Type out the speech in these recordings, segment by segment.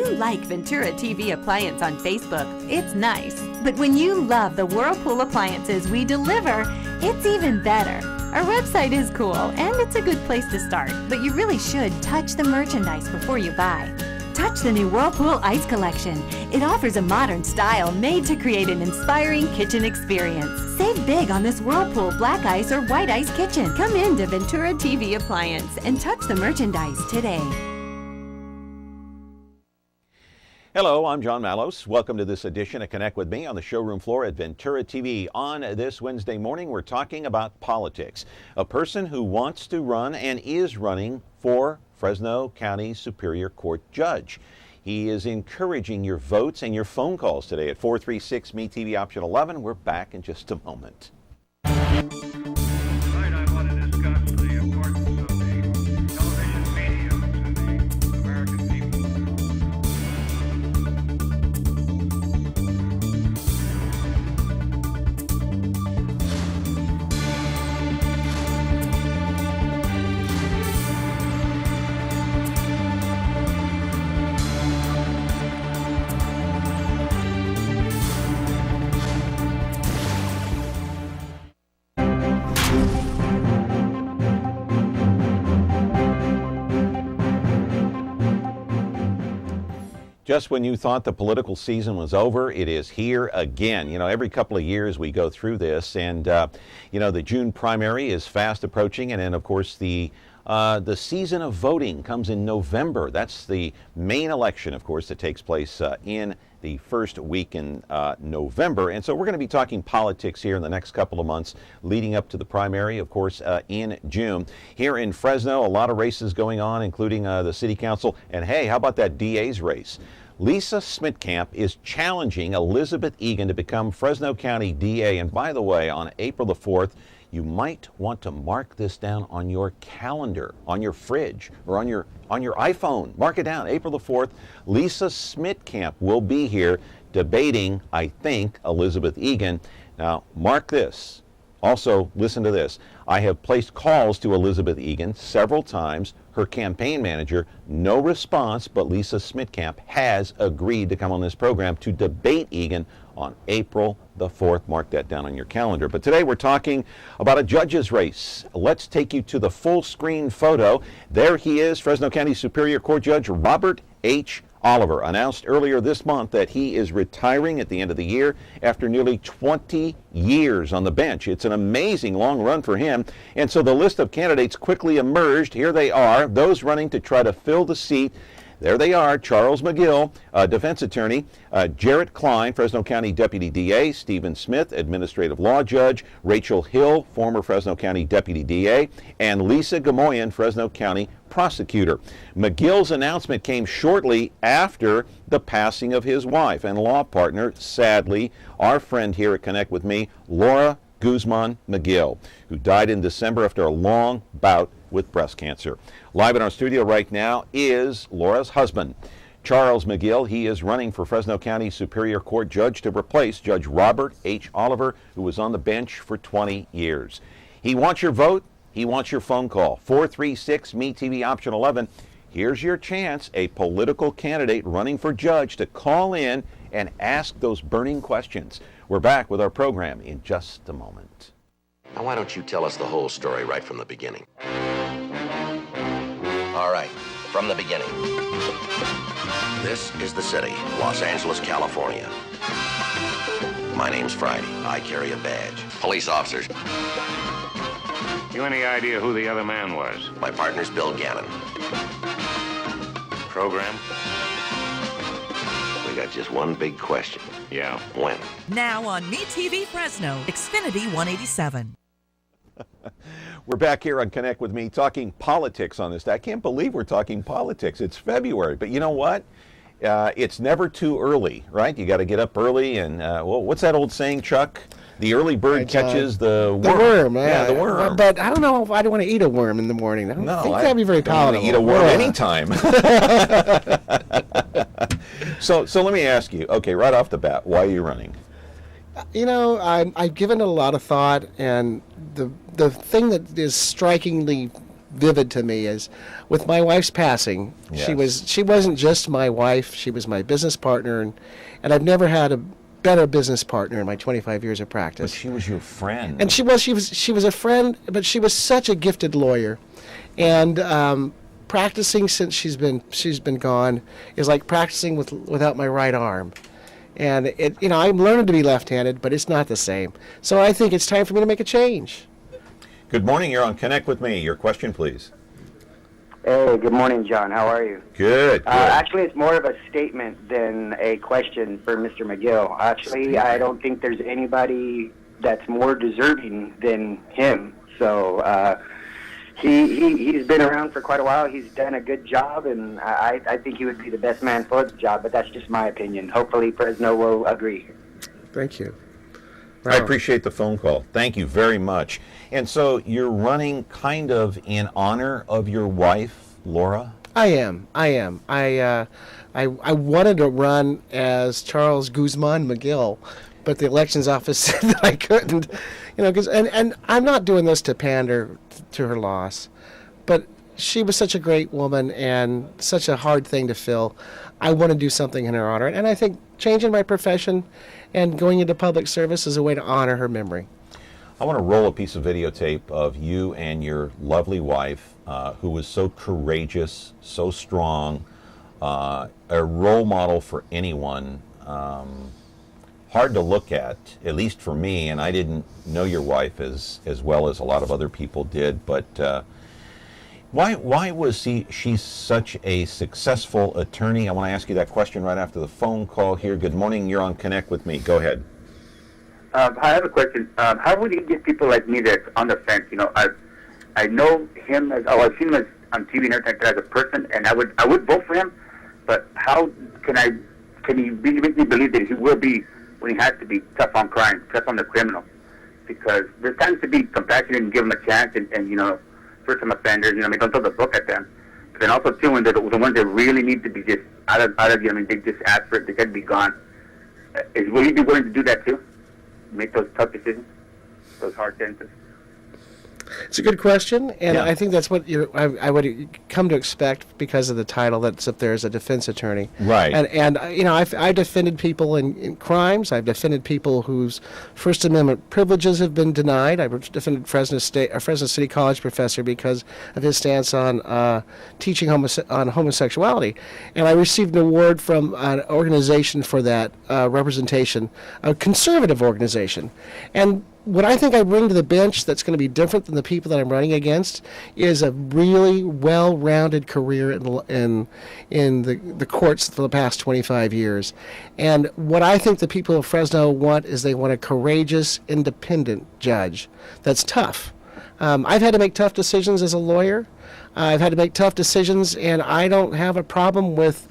you like Ventura TV Appliance on Facebook, it's nice. But when you love the Whirlpool appliances we deliver, it's even better. Our website is cool, and it's a good place to start, but you really should touch the merchandise before you buy. Touch the new Whirlpool Ice Collection. It offers a modern style made to create an inspiring kitchen experience. Save big on this Whirlpool Black Ice or White Ice kitchen. Come in to Ventura TV Appliance and touch the merchandise today. Hello, I'm John Malos. Welcome to this edition of Connect With Me on the showroom floor at Ventura TV. On this Wednesday morning, we're talking about politics. A person who wants to run and is running for Fresno County Superior Court Judge. He is encouraging your votes and your phone calls today at 436 MeTV option 11. We're back in just a moment. Tonight I want to discuss the importance of the television medium to the American people. Just when you thought the political season was over, it is here again. You know, every couple of years we go through this, and the June primary is fast approaching, and then of course the season of voting comes in November. That's the main election, of course, that takes place in the first week in November. And so we're going to be talking politics here in the next couple of months leading up to the primary, of course, in June. Here in Fresno, a lot of races going on, including the city council. And hey, how about that DA's race? Lisa Smitkamp is challenging Elizabeth Egan to become Fresno County DA. And by the way, on April the 4th, you might want to mark this down on your calendar, on your fridge, or on your iPhone. Mark it down. April the 4th, Lisa Smitkamp will be here debating, I think, Elizabeth Egan. Now, mark this. Also, listen to this. I have placed calls to Elizabeth Egan several times. Her campaign manager, no response, but Lisa Smitkamp has agreed to come on this program to debate Egan on April the 4th. Mark that down on your calendar. But today we're talking about a judge's race. Let's take you to the full screen photo. There he is, Fresno County Superior Court Judge Robert H. Oliver announced earlier this month that he is retiring at the end of the year after nearly 20 years on the bench. It's an amazing long run for him. And so the list of candidates quickly emerged. Here they are, those running to try to fill the seat. There they are: Charles McGill, defense attorney; Jarrett Klein, Fresno County Deputy DA; Stephen Smith, Administrative Law Judge; Rachel Hill, former Fresno County Deputy DA; and Lisa Gamoyan, Fresno County Prosecutor. McGill's announcement came shortly after the passing of his wife and law partner, sadly, our friend here at Connect With Me, Laura Guzman McGill, who died in December after a long bout with breast cancer. Live in our studio right now is Laura's husband, Charles McGill. He is running for Fresno County Superior Court Judge to replace Judge Robert H. Oliver, who was on the bench for 20 years. He wants your vote. He wants your phone call. 436 MeTV option 11. Here's your chance, a political candidate running for judge, to call in and ask those burning questions. We're back with our program in just a moment. Now, why don't you tell us the whole story right from the beginning? All right, from the beginning. This is the city, Los Angeles, California. My name's Friday. I carry a badge. Police officers. You any idea who the other man was? My partner's Bill Gannon. Program? We got just one big question. Yeah. When? Now on MeTV Fresno, Xfinity 187. We're back here on Connect With Me talking politics on this day. I can't believe we're talking politics. It's February, but you know what? It's never too early, right? You got to get up early and, what's that old saying, Chuck? The early bird catches the worm. The worm, yeah, the worm. But I don't know if I'd want to eat a worm in the morning. I don't think that'd be very palatable. Eat a worm anytime. So let me ask you, okay, right off the bat, why are you running? You know, I've given it a lot of thought, and the thing that is strikingly vivid to me is with my wife's passing. Yes. She wasn't just my wife, she was my business partner, and I've never had a better business partner in my 25 years of practice. But she was your friend. And she was a friend, but she was such a gifted lawyer. And practicing since she's been gone is like practicing without my right arm. And I'm learning to be left-handed, but it's not the same. So I think it's time for me to make a change. Good morning. You're on Connect with Me. Your question, please. Hey, good morning, John. How are you? Good. Actually, it's more of a statement than a question for Mr. McGill. Actually, I don't think there's anybody that's more deserving than him. So he's been around for quite a while. He's done a good job, and I think he would be the best man for the job, but that's just my opinion. Hopefully Fresno will agree. Thank you. I appreciate the phone call. Thank you very much. And so you're running kind of in honor of your wife, Laura? I am. I wanted to run as Charles Guzman McGill, but the elections office said that I couldn't. And I'm not doing this to pander to her loss, but she was such a great woman and such a hard thing to fill. I want to do something in her honor, and I think changing my profession and going into public service is a way to honor her memory. I want to roll a piece of videotape of you and your lovely wife, who was so courageous, so strong, a role model for anyone. Hard to look at least for me, and I didn't know your wife as well as a lot of other people did, but why was she such a successful attorney? I want to ask you that question right after the phone call here. Good morning. You're on Connect with Me. Go ahead. I have a question. How would you get people like me that's on the fence? I know him I've seen him on TV and everything as a person, and I would vote for him. But how can he make me believe that he will be, when he has to be, tough on crime, tough on the criminal? Because there's times to be compassionate and give them a chance, and first-time offenders, don't throw the book at them. But then also too, when the ones that really need to be just out of they just ask for it, they can be gone. Will he be willing to do that too? Make those tough decisions, those hard sentences? It's a good question, and Yeah. I think that's what I would come to expect because of the title that's up there as a defense attorney. Right. And I've defended people in crimes. I've defended people whose First Amendment privileges have been denied. I've defended Fresno City College professor because of his stance on teaching on homosexuality. And I received an award from an organization for that representation, a conservative organization. And what I think I bring to the bench that's going to be different than the people that I'm running against is a really well-rounded career in the courts for the past 25 years. And what I think the people of Fresno want is they want a courageous, independent judge that's tough. I've had to make tough decisions as a lawyer. I've had to make tough decisions, and I don't have a problem with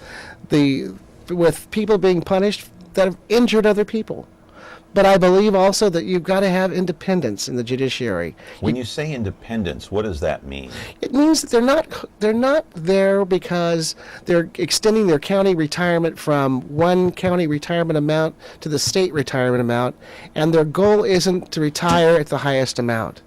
people being punished that have injured other people. But I believe also that you've got to have independence in the judiciary. When you say independence, what does that mean? It means that they're not there because they're extending their county retirement from one county retirement amount to the state retirement amount, and their goal isn't to retire at the highest amount.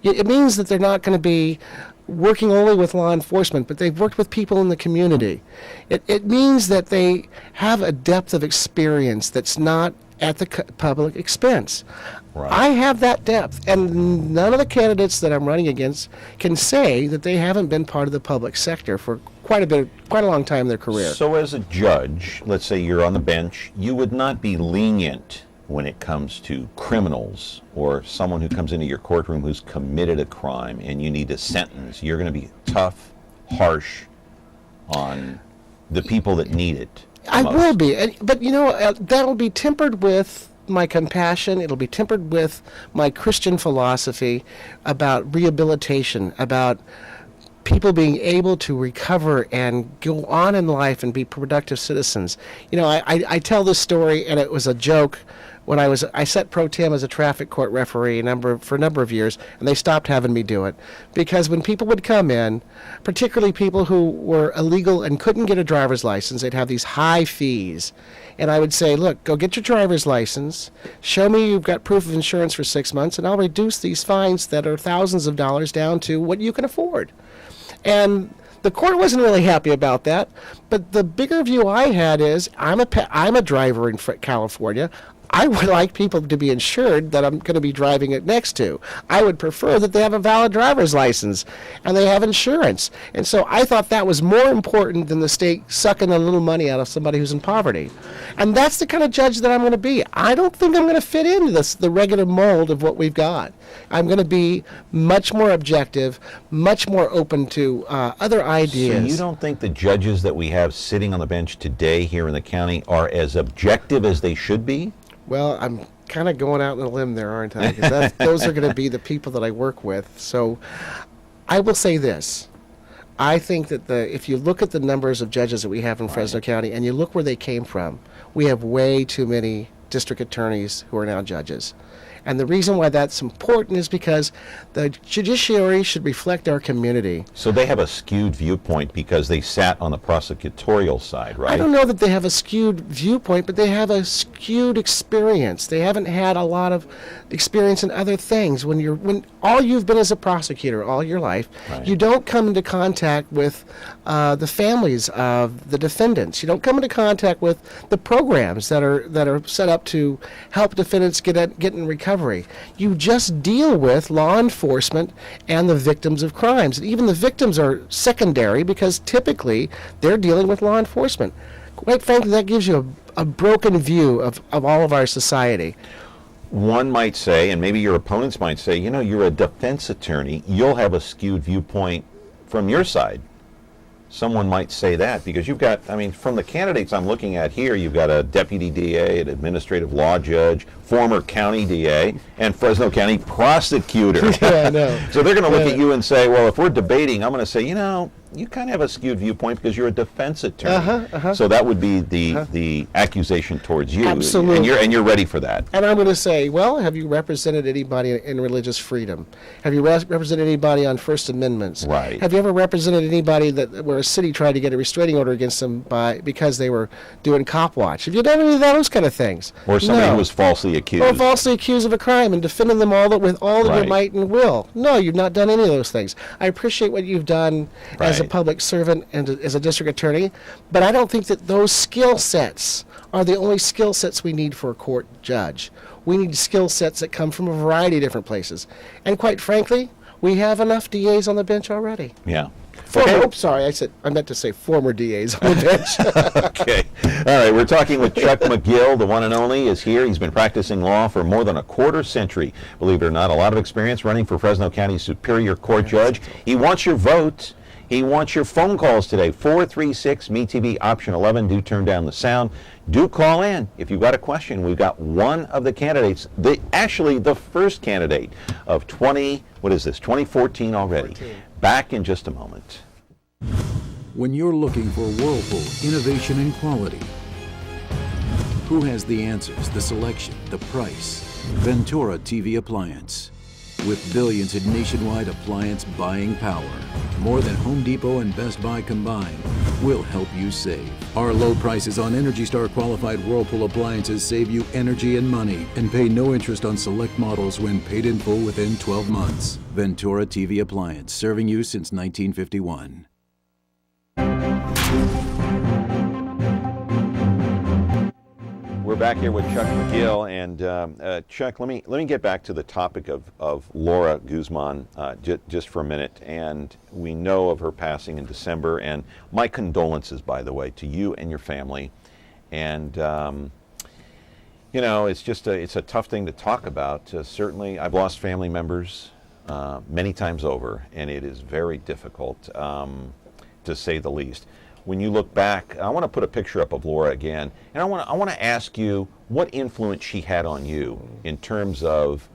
It means that they're not going to be working only with law enforcement, but they've worked with people in the community. It means that they have a depth of experience that's not at the public expense. Right. I have that depth, and none of the candidates that I'm running against can say that they haven't been part of the public sector for quite a long time in their career. So as a judge, let's say you're on the bench, you would not be lenient when it comes to criminals or someone who comes into your courtroom who's committed a crime and you need a sentence. You're going to be tough, harsh on the people that need it. I will be, but that'll be tempered with my compassion. It'll be tempered with my Christian philosophy about rehabilitation, about people being able to recover and go on in life and be productive citizens. I tell this story, and it was a joke. When I sat pro tem as a traffic court referee for a number of years, and they stopped having me do it. Because when people would come in, particularly people who were illegal and couldn't get a driver's license, they'd have these high fees. And I would say, look, go get your driver's license, show me you've got proof of insurance for 6 months, and I'll reduce these fines that are thousands of dollars down to what you can afford. And the court wasn't really happy about that. But the bigger view I had is I'm a driver in California. I would like people to be insured that I'm going to be driving it next to. I would prefer that they have a valid driver's license and they have insurance. And so I thought that was more important than the state sucking a little money out of somebody who's in poverty. And that's the kind of judge that I'm going to be. I don't think I'm going to fit into the regular mold of what we've got. I'm going to be much more objective, much more open to other ideas. So you don't think the judges that we have sitting on the bench today here in the county are as objective as they should be? Well, I'm kind of going out on a limb there, aren't I? 'Cause those are going to be the people that I work with. So I will say this. I think that if you look at the numbers of judges that we have in Fresno County and you look where they came from, we have way too many district attorneys who are now judges. And the reason why that's important is because the judiciary should reflect our community. So they have a skewed viewpoint because they sat on the prosecutorial side, right? I don't know that they have a skewed viewpoint, but they have a skewed experience. They haven't had a lot of experience in other things. When all you've been is a prosecutor all your life, Right. you don't come into contact with the families of the defendants. You don't come into contact with the programs that are set up to help defendants get in recovery. You just deal with law enforcement and the victims of crimes. And even the victims are secondary because typically they're dealing with law enforcement. Quite frankly, that gives you a broken view of all of our society. One might say, and maybe your opponents might say, you're a defense attorney, you'll have a skewed viewpoint from your side. Someone might say that because you've got, from the candidates I'm looking at here, you've got a deputy DA, an administrative law judge, former county DA, and Fresno County prosecutor. Yeah, I know. So they're going to look at you and say, well, if we're debating, I'm going to say, you kind of have a skewed viewpoint because you're a defense attorney. So that would be the accusation towards you. Absolutely. And you're ready for that. And I'm going to say, well, have you represented anybody in religious freedom? Have you represented anybody on First Amendments? Right. Have you ever represented anybody where a city tried to get a restraining order against them because they were doing cop watch? Have you done any of those kind of things? Or somebody No. who was falsely accused. Or falsely accused of a crime and defending them with all of your Right. might and will. No, you've not done any of those things. I appreciate what you've done as a Right. public servant and as a district attorney, but I don't think that those skill sets are the only skill sets we need for a court judge. We need skill sets that come from a variety of different places. And quite frankly, we have enough DAs on the bench already. Yeah. Oops, sorry, I meant to say former DAs on the bench. Okay. All right, we're talking with Chuck McGill, the one and only, is here. He's been practicing law for more than a quarter century. Believe it or not, a lot of experience running for Fresno County Superior Court Judge. He wants your vote. He wants your phone calls today. 436 MeTV option 11. Do turn down the sound. Do call in if you've got a question. We've got one of the candidates, actually the first candidate of 2014 already. 14. Back in just a moment. When you're looking for Whirlpool innovation and quality, who has the answers, the selection, the price? Ventura TV Appliance. With billions in nationwide appliance buying power, more than Home Depot and Best Buy combined, we'll help you save. Our low prices on Energy Star qualified Whirlpool appliances save you energy and money and pay no interest on select models when paid in full within 12 months. Ventura TV Appliance, serving you since 1951. We're back here with Chuck McGill, and Chuck, let me get back to the topic of Laura Guzman just for a minute. And we know of her passing in December, and my condolences, by the way, to you and your family. And it's a tough thing to talk about. Certainly, I've lost family members many times over, and it is very difficult, to say the least. When you look back, I want to put a picture up of Laura again, and I want to ask you what influence she had on you in terms of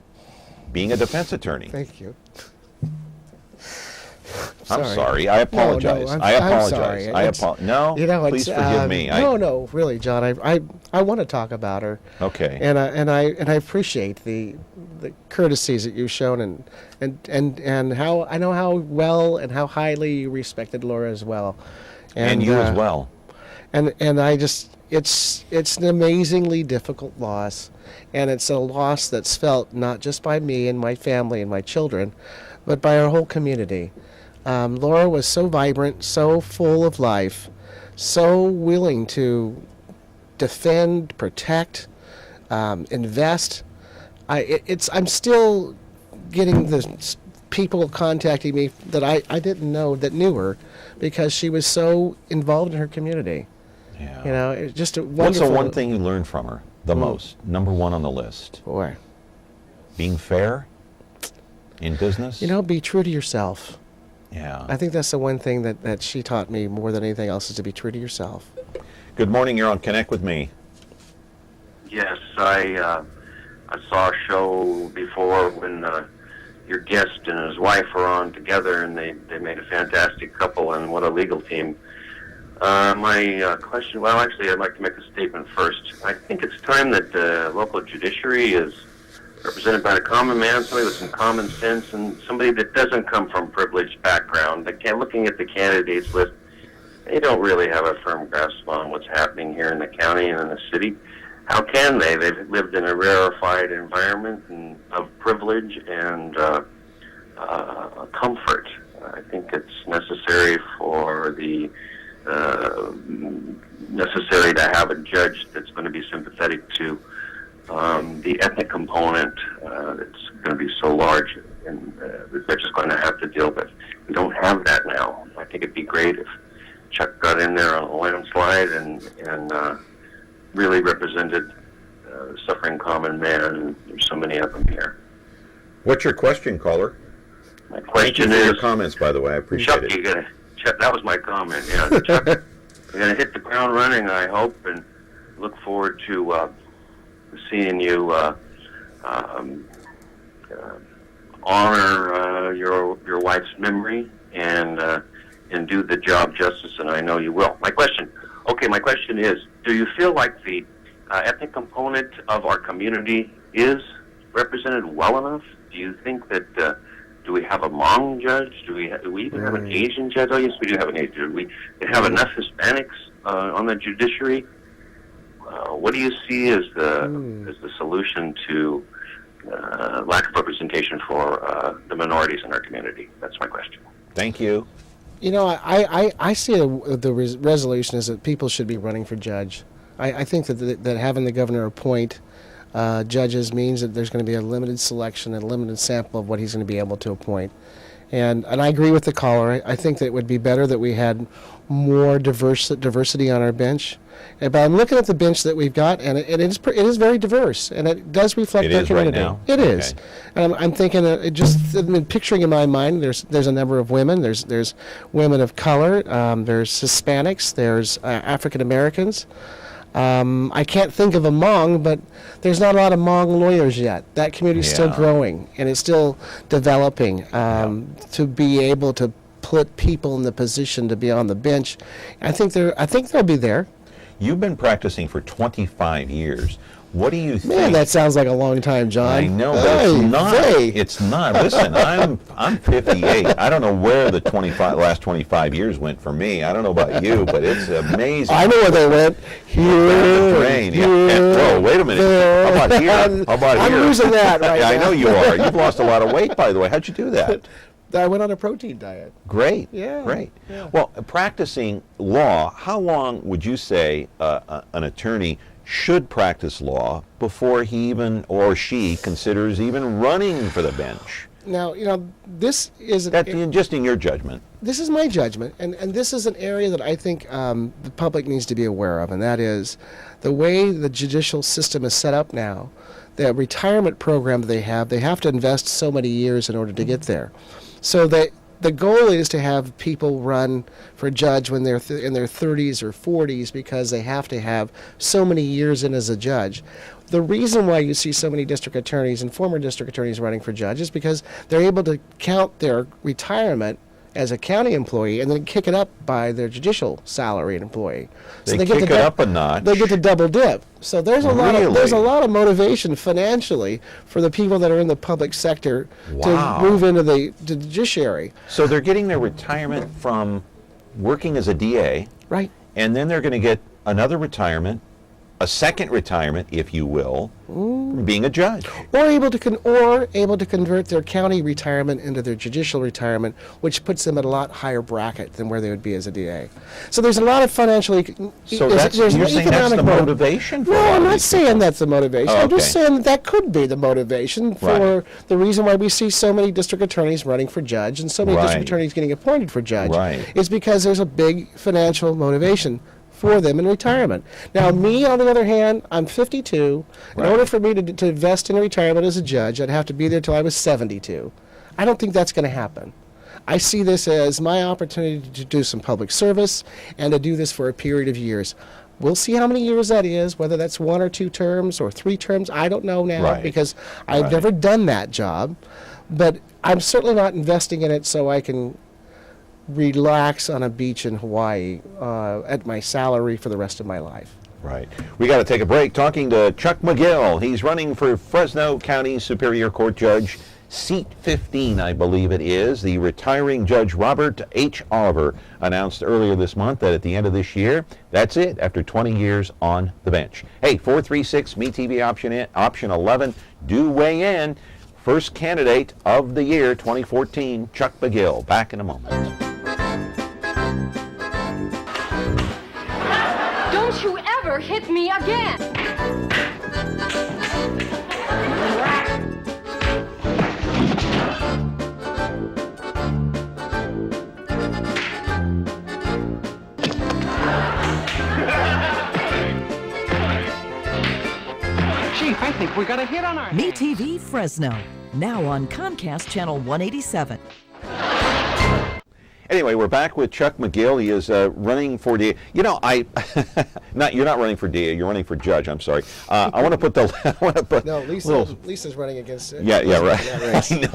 being a defense attorney. Thank you. I'm sorry. I apologize. I apologize. I'm sorry. Please forgive me. No, really, John. I want to talk about her. Okay. And I appreciate the courtesies that you've shown and how I know how well and how highly you respected Laura as well. And you as well. And I just it's an amazingly difficult loss, and it's a loss that's felt not just by me and my family and my children, but by our whole community. Laura was so vibrant, so full of life, so willing to defend, protect, invest. I'm still getting the people contacting me that I didn't know that knew her because she was so involved in her community. Yeah. You know, it's just a What's wonderful. the one thing you learned from her the most? Number one on the list. Boy. Being fair in business? You know, be true to yourself. Yeah. I think that's the one thing that she taught me more than anything else is to be true to yourself. Good morning. You're on Connect with Me. Yes, I saw a show before when your guest and his wife were on together, and they made a fantastic couple, and what a legal team. My question, well, actually, I'd like to make a statement first. I think it's time that the local judiciary is represented by a common man, somebody with some common sense, and somebody that doesn't come from privileged background. Looking at the candidates list, they don't really have a firm grasp on what's happening here in the county and in the city. How can they? They've lived in a rarefied environment of privilege and comfort. I think it's necessary necessary to have a judge that's going to be sympathetic to the ethnic component that's going to be so large, and they're just going to have to deal with. We don't have that now. I think it'd be great if Chuck got in there on a landslide and really represented the suffering common man, and there's so many of them here. What's your question, caller? My question Thank you for is... your comments, by the way. I appreciate it. Chuck, that was my comment, yeah. Chuck, you're going to hit the ground running, I hope, and look forward to seeing you honor your wife's memory and do the job justice, and I know you will. My question is, do you feel like the ethnic component of our community is represented well enough? Do you think that, do we have a Hmong judge? Do we even have an Asian judge? Oh, yes, we do have an Asian judge. We have enough Hispanics on the judiciary? What do you see as the solution to lack of representation for the minorities in our community? That's my question. Thank you. You know, I see the resolution is that people should be running for judge. I think that having the governor appoint judges means that there's going to be a limited selection and a limited sample of what he's going to be able to appoint. And I agree with the caller. I think that it would be better that we had more diversity on our bench. But I'm looking at the bench that we've got, and it is very diverse, and it does reflect our community. Right now? It is. And I'm thinking, picturing in my mind, there's a number of women. There's women of color. There's Hispanics. There's African Americans. I can't think of a Hmong, but there's not a lot of Hmong lawyers yet. That community is still growing, and it's still developing to be able to put people in the position to be on the bench. I think they'll be there. You've been practicing for 25 years. What do you think? Man, that sounds like a long time, John. I know, but it's not. It's not. Listen, I'm 58. I don't know where the last 25 years went for me. I don't know about you, but it's amazing. I know where they went. Here, brain. Whoa, wait a minute. How about here? How about here? I'm losing that right now. I know you are. You've lost a lot of weight, by the way. How'd you do that? I went on a protein diet. Great. Yeah. Great. Yeah. Well, practicing law, how long would you say an attorney should practice law before he even or she considers even running for the bench? Now, this is... just in your judgment. This is my judgment, and this is an area that I think the public needs to be aware of, and that is the way the judicial system is set up now. The retirement program they have to invest so many years in order to get there. So the goal is to have people run for a judge when they're in their 30s or 40s because they have to have so many years in as a judge. The reason why you see so many district attorneys and former district attorneys running for judge is because they're able to count their retirement as a county employee and then kick it up by their judicial salaried employee. So they kick it up a notch. They get to double dip. So there's a lot of motivation financially for the people that are in the public sector to move into the judiciary. So they're getting their retirement from working as a DA. Right. And then they're going to get another retirement a second retirement, if you will, being a judge. Or able to convert their county retirement into their judicial retirement, which puts them at a lot higher bracket than where they would be as a DA. So there's a lot of financial. So you're saying that's the motivation for No, a lot I'm of not these saying people. that's the motivation. Oh, I'm just okay. saying that could be the motivation for Right. the reason why we see so many district attorneys running for judge and so many Right. district attorneys getting appointed for judge. Right. Is because there's a big financial motivation for them in retirement. Now, me, on the other hand, I'm 52. In Right. order for me to invest in retirement as a judge, I'd have to be there till I was 72. I don't think that's going to happen. I see this as my opportunity to do some public service and to do this for a period of years. We'll see how many years that is, whether that's 1 or 2 terms or 3 terms. I don't know now Right. because I've Right. never done that job. But I'm certainly not investing in it so I can relax on a beach in Hawaii at my salary for the rest of my life. Right. We got to take a break. Talking to Chuck McGill. He's running for Fresno County Superior Court Judge, seat 15, I believe it is. The retiring Judge Robert H. Oliver announced earlier this month that at the end of this year, that's it, after 20 years on the bench. Hey, 436 MeTV option 11. Do weigh in. First candidate of the year 2014, Chuck McGill. Back in a moment. Don't you ever hit me again! Chief, I think we got a hit on our hands. MeTV Fresno, now on Comcast Channel 187. Anyway, we're back with Chuck McGill. He is running for DA. You know, you're not running for DA. You're running for judge. I'm sorry. I want to put the. No, Lisa's running against it. Yeah, right.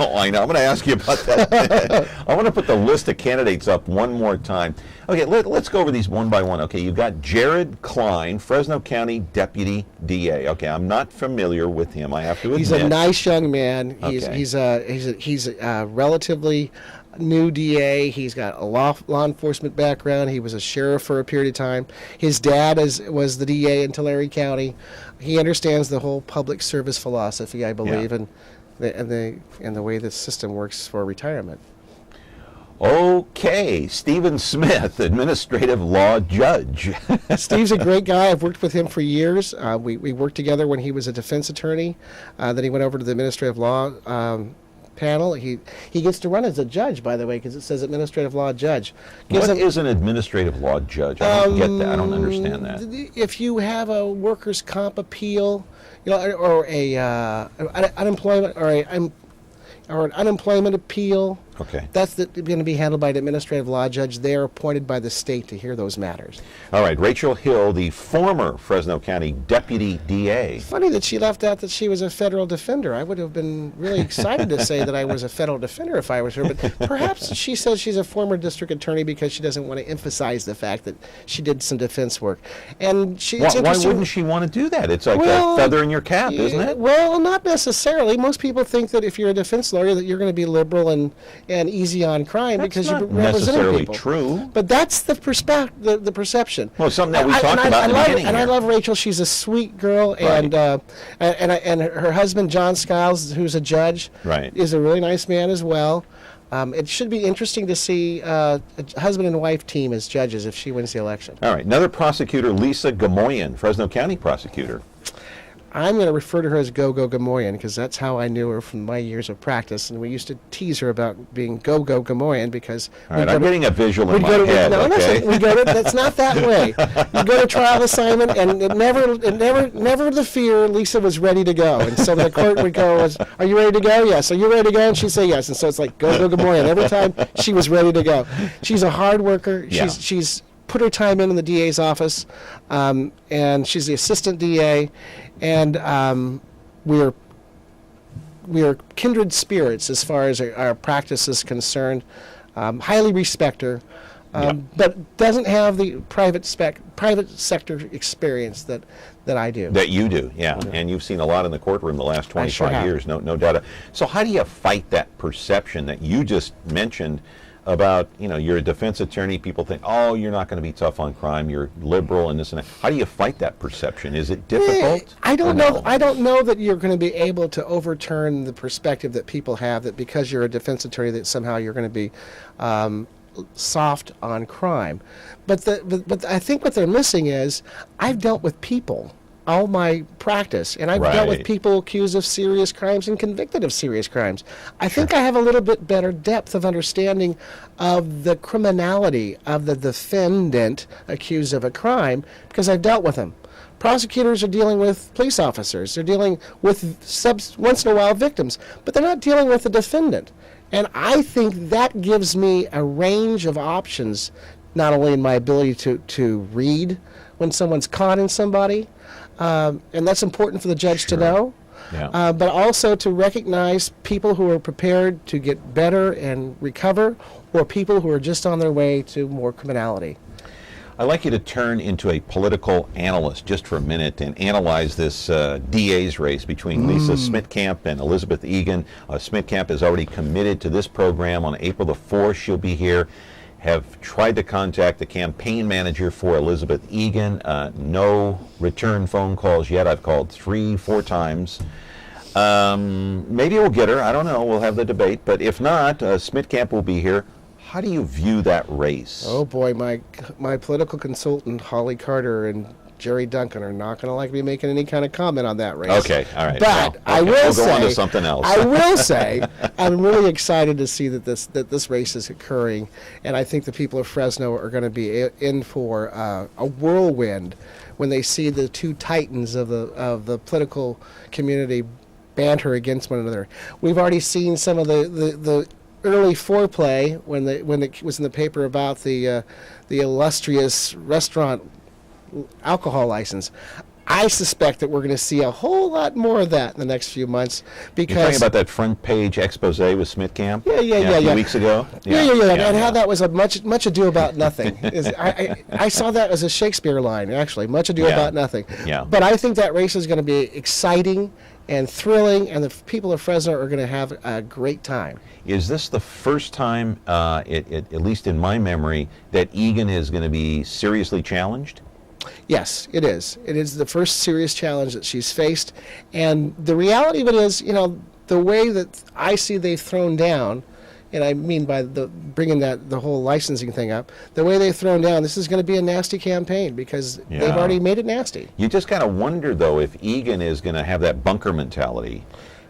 I know. I'm going to ask you about that. I want to put the list of candidates up one more time. Okay, let's go over these one by one. Okay, you've got Jared Klein, Fresno County Deputy DA. Okay, I'm not familiar with him. I have to admit. He's a nice young man. Okay. He's a relatively new DA. He's got a law enforcement background. He was a sheriff for a period of time. His dad was the DA in Tulare County. He understands the whole public service philosophy, I believe, Yeah. and the way the system works for retirement. Okay, Stephen Smith, administrative law judge. Steve's a great guy. I've worked with him for years. We worked together when he was a defense attorney. Then he went over to the administrative law panel. He gets to run as a judge, by the way, because it says administrative law judge. What is an administrative law judge? I don't get that. I don't understand that. If you have a workers' comp appeal, or an unemployment or an unemployment appeal. Okay. That's going to be handled by an administrative law judge. They're appointed by the state to hear those matters. All right, Rachel Hill, the former Fresno County Deputy DA. Funny that she left out that she was a federal defender. I would have been really excited to say that I was a federal defender if I was her, but perhaps she says she's a former district attorney because she doesn't want to emphasize the fact that she did some defense work. And why wouldn't she want to do that? It's like a feather in your cap, isn't it? Well, not necessarily. Most people think that if you're a defense lawyer that you're going to be liberal and easy on crime because you're representing necessarily people. True. But that's the perception. Well, something that we talked about in the beginning. And I love Rachel. She's a sweet girl, right. and her husband John Skiles, who's a judge, right. is a really nice man as well. It should be interesting to see a husband and wife team as judges if she wins the election. All right, another prosecutor, Lisa Gamoyan, Fresno County prosecutor. I'm going to refer to her as Go-Go Gamoyan because that's how I knew her from my years of practice. And we used to tease her about being Go-Go Gamoyan because... All right, I'm getting a visual in my head, okay? That's not that way. You go to trial assignment, and never the fear, Lisa was ready to go. And so the court would go, are you ready to go? Yes. Are you ready to go? And she'd say yes. And so it's like Go-Go Gamoyan. Every time she was ready to go. She's a hard worker. Yeah. She's put her time in the DA's office, and she's the assistant DA. And we are kindred spirits as far as our practice is concerned. Highly respect her, but doesn't have the private sector experience that I do. That you do, yeah. And you've seen a lot in the courtroom the last 25 years, no doubt. So how do you fight that perception that you just mentioned about, you're a defense attorney, people think, oh, you're not going to be tough on crime, you're liberal and this and that. How do you fight that perception? Is it difficult? I don't know. I don't know that you're going to be able to overturn the perspective that people have that because you're a defense attorney that somehow you're going to be soft on crime. But I think what they're missing is I've dealt with people all my practice, and I've dealt with people accused of serious crimes and convicted of serious crimes. I think I have a little bit better depth of understanding of the criminality of the defendant accused of a crime because I've dealt with them. Prosecutors are dealing with police officers. They're dealing with once in a while victims, but they're not dealing with the defendant. And I think that gives me a range of options, not only in my ability to read when someone's caught in somebody, and that's important for the judge to know, but also to recognize people who are prepared to get better and recover, or people who are just on their way to more criminality. I'd like you to turn into a political analyst just for a minute and analyze this DA's race between Lisa Smitkamp and Elizabeth Egan. Smitkamp is already committed to this program. On April the 4th, she'll be here. Have tried to contact the campaign manager for Elizabeth Egan. No return phone calls yet. I've called 3-4 times. Maybe we'll get her. I don't know. We'll have the debate. But if not, Smitkamp will be here. How do you view that race? Oh boy, my political consultant Holly Carter and Jerry Duncan are not going to like me making any kind of comment on that race. Okay, all right. But I will say, we'll go on to something else. I will say, I'm really excited to see that this race is occurring, and I think the people of Fresno are going to be in for a whirlwind when they see the two titans of the political community banter against one another. We've already seen some of the early foreplay when it was in the paper about the illustrious restaurant alcohol license. I suspect that we're going to see a whole lot more of that in the next few months. Because you're talking about that front page expose with Smitkamp? Yeah. A few weeks ago? Yeah. And how that was a much ado about nothing. I saw that as a Shakespeare line, actually. Much ado about nothing. Yeah. But I think that race is going to be exciting and thrilling, and the people of Fresno are going to have a great time. Is this the first time, at least in my memory, that Egan is going to be seriously challenged? Yes, it is. It is the first serious challenge that she's faced. And the reality of it is, the way that I see they've thrown down, and I mean by bringing the whole licensing thing up, the way they've thrown down, this is going to be a nasty campaign because they've already made it nasty. You just kind of wonder, though, if Egan is going to have that bunker mentality.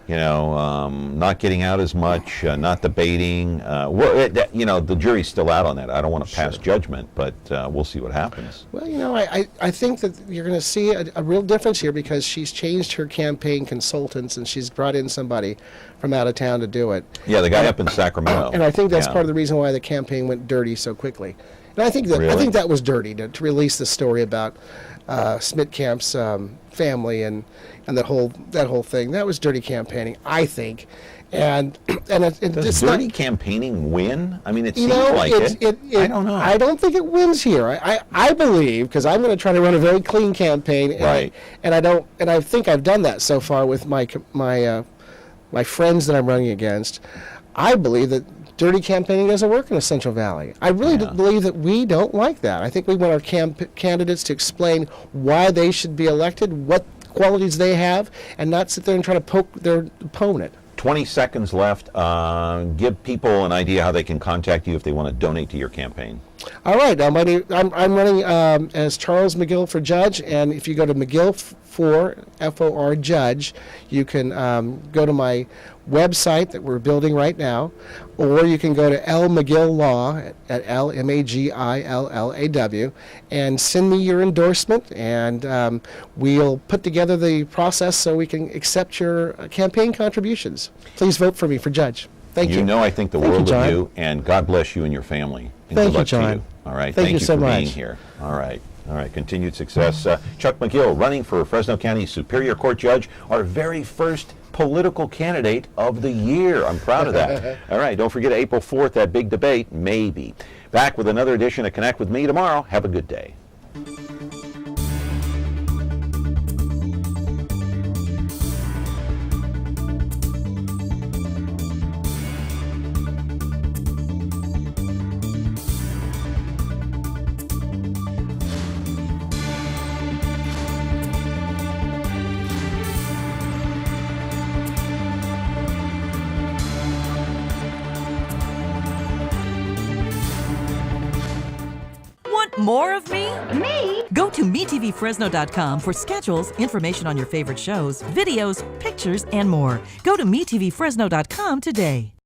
Not getting out as much, not debating. The jury's still out on that. I don't want to pass judgment, but we'll see what happens. Well, I think that you're going to see a real difference here because she's changed her campaign consultants and she's brought in somebody from out of town to do it. Yeah, the guy up in Sacramento. And I think that's part of the reason why the campaign went dirty so quickly. And I think that was dirty to release the story about Smitkamp's family and that whole thing. That was dirty campaigning, I think. And does dirty campaigning win? I mean, it seems like it. I don't know. I don't think it wins here. I believe, because I'm going to try to run a very clean campaign, and I think I've done that so far with my friends that I'm running against. I believe that dirty campaigning doesn't work in the Central Valley. I really believe that we don't like that. I think we want our candidates to explain why they should be elected, what qualities they have, and not sit there and try to poke their opponent. 20 seconds left. Give people an idea how they can contact you if they want to donate to your campaign. All right. I'm running as Charles McGill for judge, and if you go to McGill for FOR judge, you can go to my website that we're building right now, or you can go to L McGill Law at LMAGILLAW and send me your endorsement, and we'll put together the process so we can accept your campaign contributions. Please vote for me for judge. Thank you. I think the world of you, and God bless you and your family. And Thank good luck you, John. to you. All right. Thank you so for much. being here. All right. Continued success. Chuck McGill, running for Fresno County Superior Court Judge, our very first political candidate of the year. I'm proud of that. All right. Don't forget April 4th, that big debate. Maybe. Back with another edition of Connect with Me tomorrow. Have a good day. more of me? Me? Go to MeTVFresno.com for schedules, information on your favorite shows, videos, pictures, and more. Go to MeTVFresno.com today.